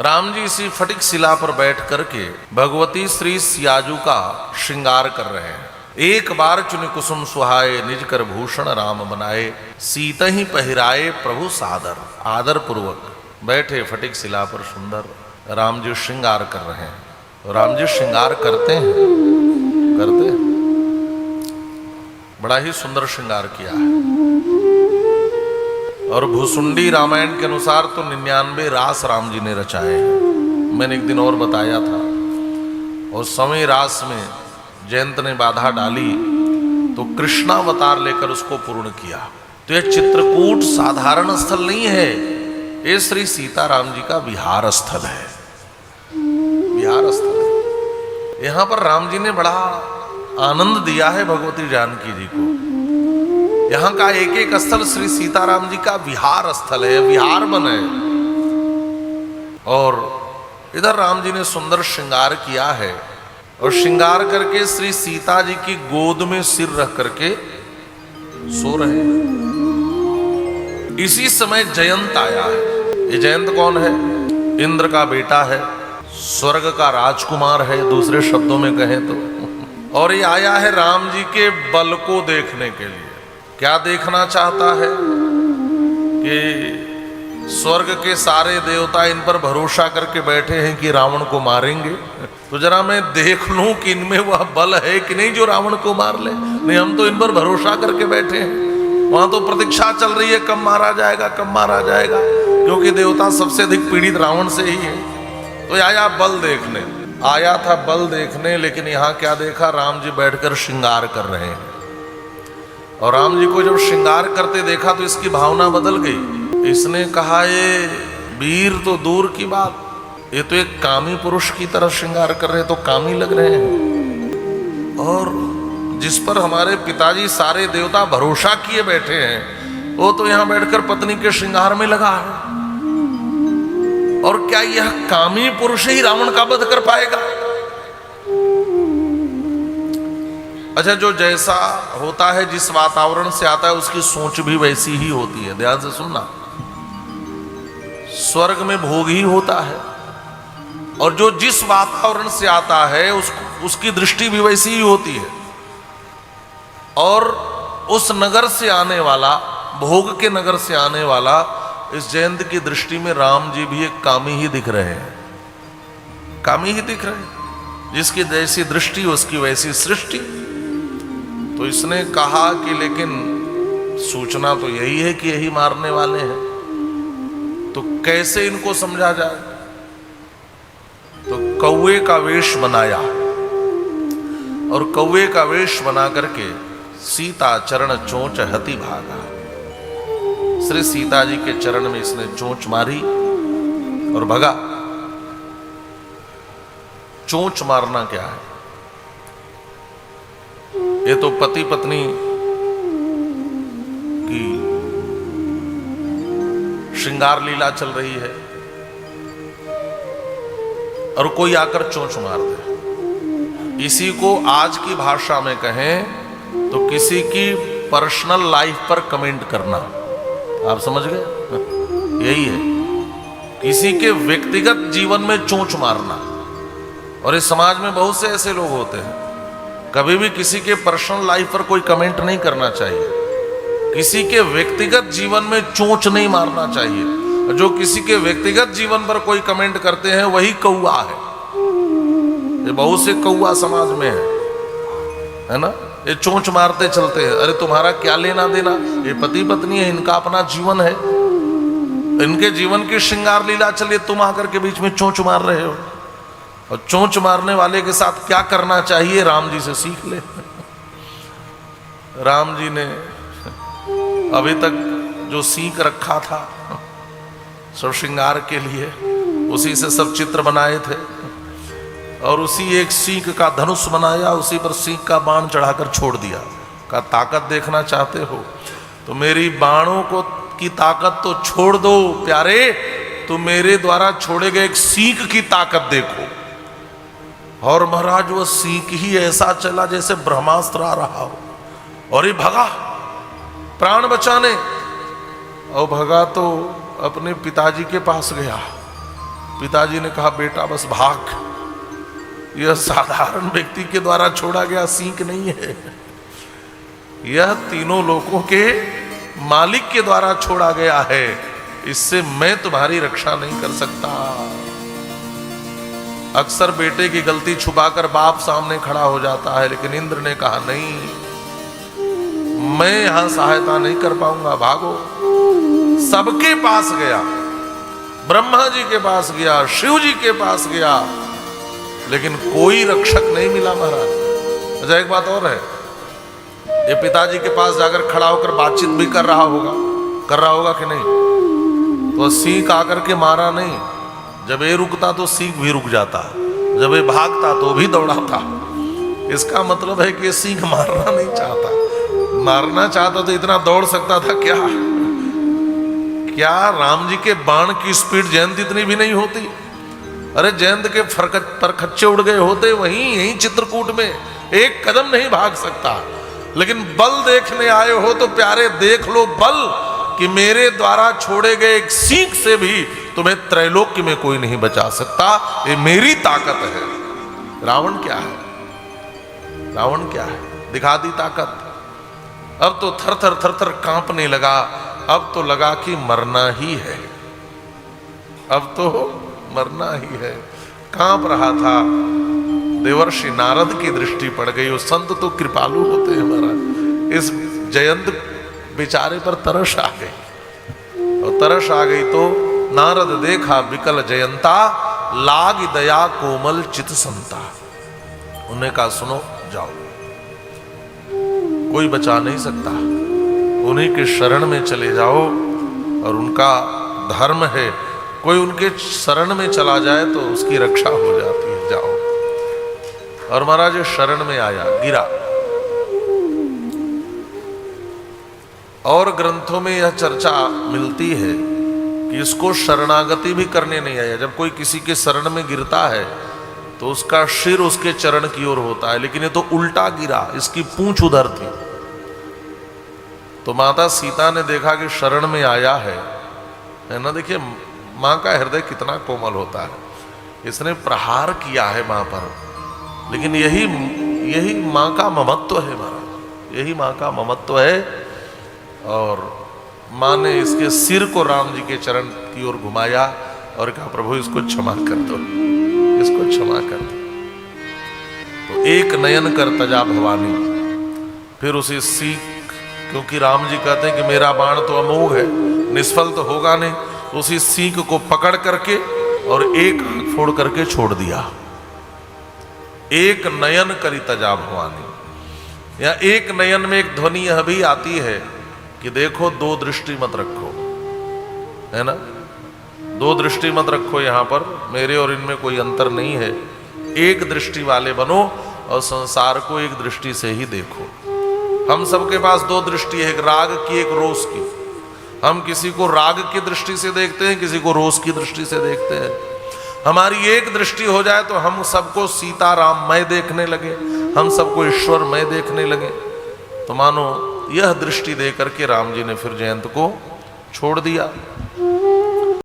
राम जी इसी फटिक शिला पर बैठ करके भगवती श्री सियाजू का श्रृंगार कर रहे हैं। एक बार चुनि कुसुम सुहाए, निज कर भूषण राम बनाए, सीत ही पहिराए प्रभु सादर। आदर पूर्वक बैठे फटिक शिला पर सुंदर राम जी श्रृंगार कर रहे हैं। राम जी श्रृंगार करते हैं, बड़ा ही सुंदर श्रृंगार किया है। और भूसुंडी रामायण के अनुसार तो 99 रास राम जी ने रचाए हैं। मैंने एक दिन और बताया था। और समय रास में जयंत ने बाधा डाली तो कृष्णावतार लेकर उसको पूर्ण किया। तो यह चित्रकूट साधारण स्थल नहीं है, ये श्री सीताराम जी का विहार स्थल है। विहार स्थल है। यहां पर राम जी ने बड़ा आनंद दिया है भगवती जानकी जी को। यहां का एक एक स्थल श्री सीताराम जी का विहार स्थल है, विहार वन है। और इधर राम जी ने सुंदर श्रृंगार किया है और श्रृंगार करके श्री सीता जी की गोद में सिर रख करके सो रहे हैं। इसी समय जयंत आया है। ये जयंत कौन है? इंद्र का बेटा है, स्वर्ग का राजकुमार है दूसरे शब्दों में कहें तो। और ये आया है राम जी के बल को देखने के लिए। क्या देखना चाहता है कि स्वर्ग के सारे देवता इन पर भरोसा करके बैठे हैं कि रावण को मारेंगे, तो जरा मैं देख लूं कि इनमें वह बल है कि नहीं जो रावण को मार ले। नहीं, हम तो इन पर भरोसा करके बैठे हैं। वहां तो प्रतीक्षा चल रही है कब मारा जाएगा, कब मारा जाएगा, क्योंकि देवता सबसे अधिक पीड़ित रावण से ही है। तो आया बल देखने, आया था बल देखने, लेकिन यहाँ क्या देखा? राम जी बैठकर श्रृंगार कर रहे हैं। और राम जी को जब श्रृंगार करते देखा तो इसकी भावना बदल गई। इसने कहा ये वीर तो दूर की बात, ये तो एक कामी पुरुष की तरह श्रृंगार कर रहे, तो कामी लग रहे हैं। और जिस पर हमारे पिताजी सारे देवता भरोसा किए बैठे हैं, वो तो यहाँ बैठकर पत्नी के श्रृंगार में लगा है। और क्या यह कामी पुरुष ही रावण का वध कर पाएगा? अच्छा, जो जैसा होता है, जिस वातावरण से आता है, उसकी सोच भी वैसी ही होती है। ध्यान से सुनना। स्वर्ग में भोग ही होता है, और जो जिस वातावरण से आता है उसकी दृष्टि भी वैसी ही होती है। और उस नगर से आने वाला, भोग के नगर से आने वाला, इस जयंत की दृष्टि में राम जी भी एक कामी ही दिख रहे हैं। कामी ही दिख रहे हैं। जिसकी जैसी दृष्टि उसकी वैसी सृष्टि। तो इसने कहा कि लेकिन सूचना तो यही है कि यही मारने वाले हैं, तो कैसे इनको समझा जाए? तो कौवे का वेश बनाया, और कौवे का वेश बना करके सीता चरण चोंच हति भागा। श्री सीता जी के चरण में इसने चोंच मारी और भगा। चोंच मारना क्या है? ये तो पति पत्नी की श्रृंगार लीला चल रही है और कोई आकर चोंच मार दे। इसी को आज की भाषा में कहें तो किसी की पर्सनल लाइफ पर कमेंट करना। आप समझ गए? यही है, किसी के व्यक्तिगत जीवन में चोंच मारना। और इस समाज में बहुत से ऐसे लोग होते हैं, कभी भी किसी के पर्सनल लाइफ पर कोई कमेंट नहीं करना चाहिए, किसी के व्यक्तिगत जीवन में चोंच नहीं मारना चाहिए। जो किसी के व्यक्तिगत जीवन पर कोई कमेंट करते हैं वही कौवा है। ये बहुत से कौवा समाज में है ना? ये चोंच मारते चलते हैं। अरे तुम्हारा क्या लेना देना? ये पति पत्नी है, इनका अपना जीवन है, इनके जीवन की श्रृंगार लीला चलिए, तुम आकर के बीच में चोंच मार रहे हो। और चोंच मारने वाले के साथ क्या करना चाहिए, राम जी से सीख ले। राम जी ने अभी तक जो सीख रखा था सब श्रृंगार के लिए, उसी से सब चित्र बनाए थे, और उसी एक सीख का धनुष बनाया, उसी पर सीख का बाण चढ़ाकर छोड़ दिया। का ताकत देखना चाहते हो तो मेरी बाणों को की ताकत तो छोड़ दो प्यारे, तो मेरे द्वारा छोड़े गए एक सीख की ताकत देखो। और महाराज वो सीख ही ऐसा चला जैसे ब्रह्मास्त्र आ रहा हो, और ये भगा प्राण बचाने, और भगा तो अपने पिताजी के पास गया। पिताजी ने कहा बेटा बस भाग, यह साधारण व्यक्ति के द्वारा छोड़ा गया सींग नहीं है, यह तीनों लोगों के मालिक के द्वारा छोड़ा गया है, इससे मैं तुम्हारी रक्षा नहीं कर सकता। अक्सर बेटे की गलती छुपाकर बाप सामने खड़ा हो जाता है, लेकिन इंद्र ने कहा नहीं, मैं यहां सहायता नहीं कर पाऊंगा, भागो। सबके पास गया, ब्रह्मा जी के पास गया, शिव जी के पास गया, लेकिन कोई रक्षक नहीं मिला महाराज। अच्छा एक बात और है, ये पिताजी के पास जाकर खड़ा होकर बातचीत भी कर रहा होगा कि नहीं? तो सींग आकर के मारा नहीं, जब ये रुकता तो सींग भी रुक जाता, जब ये भागता तो भी दौड़ाता। इसका मतलब है कि ये सींग मारना नहीं चाहता, मारना चाहता तो इतना दौड़ सकता था क्या? क्या राम जी के बाण की स्पीड जयंत इतनी भी नहीं होती? अरे जयंत के परखच्चे उड़ गए होते यहीं चित्रकूट में, एक कदम नहीं भाग सकता। लेकिन बल देखने आए हो तो प्यारे देख लो बल, कि मेरे द्वारा छोड़े गए एक सींग से भी तुम्हें त्रैलोक्य में कोई नहीं बचा सकता, ये मेरी ताकत है। रावण क्या है? रावण क्या है? दिखा दी ताकत। अब तो थर थर कांपने लगा, अब तो लगा कि मरना ही है, अब तो मरना ही है। कांप रहा था, देवर्षि नारद की दृष्टि पड़ गई। वो संत तो कृपालु होते हैं महाराज, इस जयंत बेचारे पर तरस आ गई, और तरस आ गई तो नारद देखा विकल जयंता, लाग दया कोमल चित संता। उन्हें कहा सुनो जाओ, कोई बचा नहीं सकता, उन्हीं के शरण में चले जाओ, और उनका धर्म है, कोई उनके शरण में चला जाए तो उसकी रक्षा हो जाती है, जाओ। और महाराज शरण में आया, गिरा। और ग्रंथों में यह चर्चा मिलती है कि इसको शरणागति भी करने नहीं आया। जब कोई किसी के शरण में गिरता है तो उसका सिर उसके चरण की ओर होता है, लेकिन ये तो उल्टा गिरा, इसकी पूंछ उधर थी। तो माता सीता ने देखा कि शरण में आया है ना। देखिए माँ का हृदय कितना कोमल होता है, इसने प्रहार किया है माँ पर, लेकिन यही माँ का ममत्व है महाराज, यही माँ का ममत्व है। और माँ ने इसके सिर को राम जी के चरण की ओर घुमाया और कहा प्रभु इसको क्षमा कर दो, इसको क्षमा कर दो। तो एक नयन कर तजा भवानी, फिर उसे सीख, क्योंकि राम जी कहते हैं कि मेरा बाण तो अमोघ है, निष्फल तो होगा नहीं, उसी सीख को पकड़ करके और एक आंख फोड़ करके छोड़ दिया। एक नयन करी तजा भवानी, या एक नयन में एक ध्वनि यह भी आती है कि देखो दो दृष्टि मत रखो, है ना, दो दृष्टि मत रखो, यहां पर मेरे और इनमें कोई अंतर नहीं है, एक दृष्टि वाले बनो और संसार को एक दृष्टि से ही देखो। हम सबके पास दो दृष्टि है, एक राग की एक रोष की। हम किसी को राग की दृष्टि से देखते हैं, किसी को रोष की दृष्टि से देखते हैं। हमारी एक दृष्टि हो जाए तो हम सबको सीता राम मैं देखने लगे, हम सबको ईश्वर मैं देखने लगे। तो मानो यह दृष्टि दे करके राम जी ने फिर जयंत को छोड़ दिया।